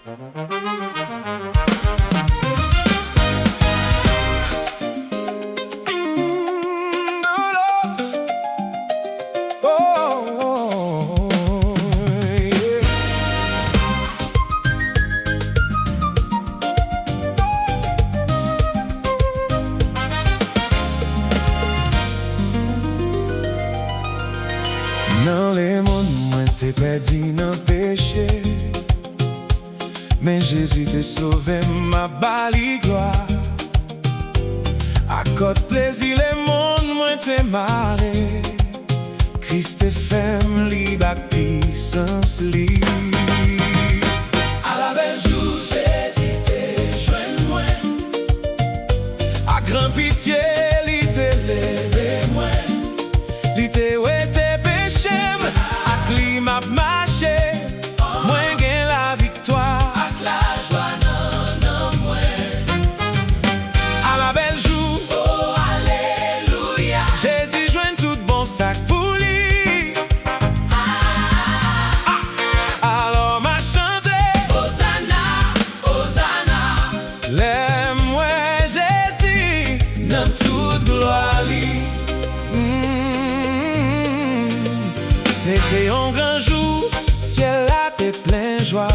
Dans les mondes, moi t'es perdu dans péché, mais Jésus t'est sauvé, ma bali gloire. Accorde plaisir les mondes, moi t'es marré. Christ est femme, libre à puissance libre. À la belle jour, Jésus t'est joint moi. À grand pitié, il t'est levé moi. Il t'est ouété péché, à climat marché. Moi gagne la victoire. Avec la joie non moi. À la belle jour, Oh alléluia. Jésus joint tout bon sac pour lui. Alors m'a chanté, Hosanna, Hosanna. l'aime-moi Jésus, dans toute gloire lui. C'était un grand jour, ciel là t'es plein joie.